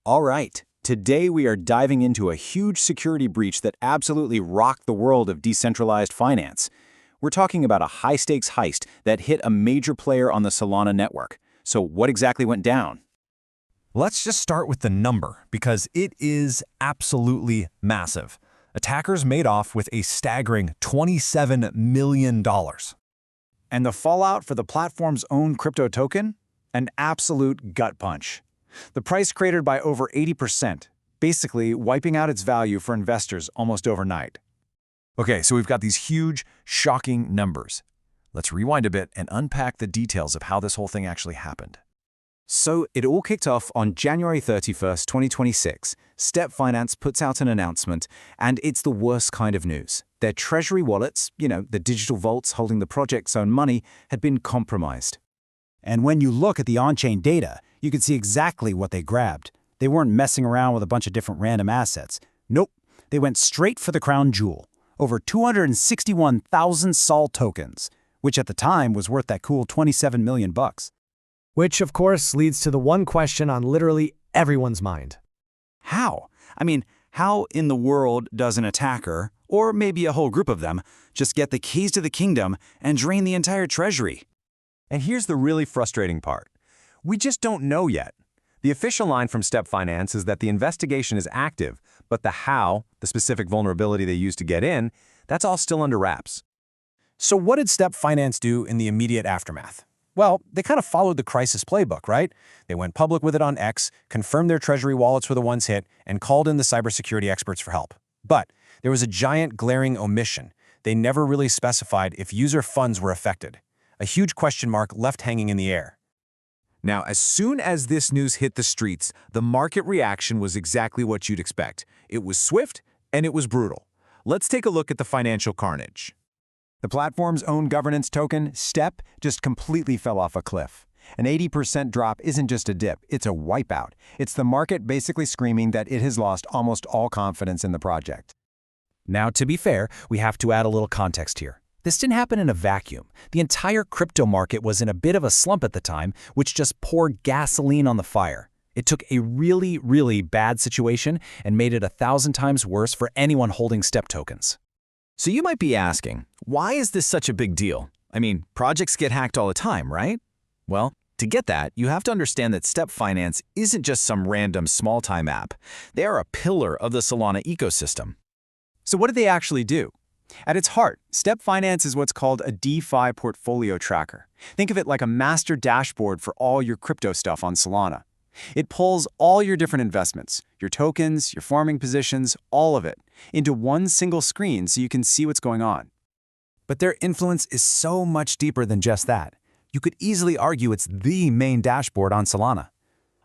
All right, today we are diving into a huge security breach that absolutely rocked the world of decentralized finance. We're talking about a high-stakes heist that hit a major player on the Solana network. So what exactly went down? Let's just start with the number, because it is absolutely massive. Attackers made off with a staggering $27 million. And the fallout for the platform's own crypto token? An absolute gut punch. The price cratered by over 80%, basically wiping out its value for investors almost overnight. Okay, so we've got these huge, shocking numbers. Let's rewind a bit and unpack the details of how this whole thing actually happened. So it all kicked off on January 31st, 2026. Step Finance puts out an announcement, and it's the worst kind of news. Their treasury wallets, the digital vaults holding the project's own money, had been compromised. And when you look at the on-chain data, you can see exactly what they grabbed. They weren't messing around with a bunch of different random assets. Nope, they went straight for the crown jewel. Over 261,000 SOL tokens, which at the time was worth that cool $27 million. Which, of course, leads to the one question on literally everyone's mind. How? How in the world does an attacker, or maybe a whole group of them, just get the keys to the kingdom and drain the entire treasury? And here's the really frustrating part. We just don't know yet. The official line from Step Finance is that the investigation is active, but the how, the specific vulnerability they used to get in, that's all still under wraps. So what did Step Finance do in the immediate aftermath? Well, they kind of followed the crisis playbook, right? They went public with it on X, confirmed their treasury wallets were the ones hit, and called in the cybersecurity experts for help. But there was a giant glaring omission. They never really specified if user funds were affected. A huge question mark left hanging in the air. Now, as soon as this news hit the streets, the market reaction was exactly what you'd expect. It was swift and it was brutal. Let's take a look at the financial carnage. The platform's own governance token, STEP, just completely fell off a cliff. An 80% drop isn't just a dip, it's a wipeout. It's the market basically screaming that it has lost almost all confidence in the project. Now, to be fair, we have to add a little context here. This didn't happen in a vacuum. The entire crypto market was in a bit of a slump at the time, which just poured gasoline on the fire. It took a really, really bad situation and made it 1,000 times worse for anyone holding STEP tokens. So you might be asking, why is this such a big deal? Projects get hacked all the time, right? Well, to get that, you have to understand that Step Finance isn't just some random small-time app. They are a pillar of the Solana ecosystem. So what do they actually do? At its heart, Step Finance is what's called a DeFi portfolio tracker. Think of it like a master dashboard for all your crypto stuff on Solana. It pulls all your different investments, your tokens, your farming positions, all of it, into one single screen so you can see what's going on. But their influence is so much deeper than just that. You could easily argue it's the main dashboard on Solana.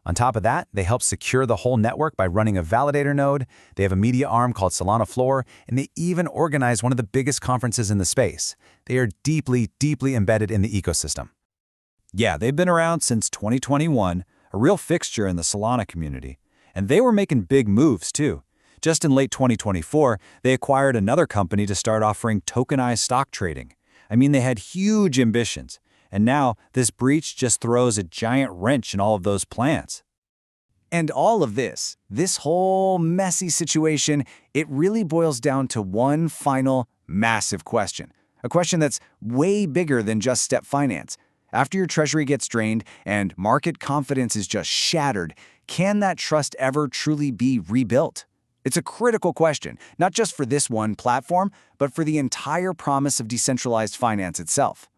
On top of that, they help secure the whole network by running a validator node, they have a media arm called Solana Floor, and they even organize one of the biggest conferences in the space. They are deeply, deeply embedded in the ecosystem. Yeah, they've been around since 2021, a real fixture in the Solana community. And they were making big moves too. Just in late 2024, they acquired another company to start offering tokenized stock trading. They had huge ambitions. And now, this breach just throws a giant wrench in all of those plans. And all of this whole messy situation, it really boils down to one final, massive question. A question that's way bigger than just Step Finance. After your treasury gets drained and market confidence is just shattered, can that trust ever truly be rebuilt? It's a critical question, not just for this one platform, but for the entire promise of decentralized finance itself.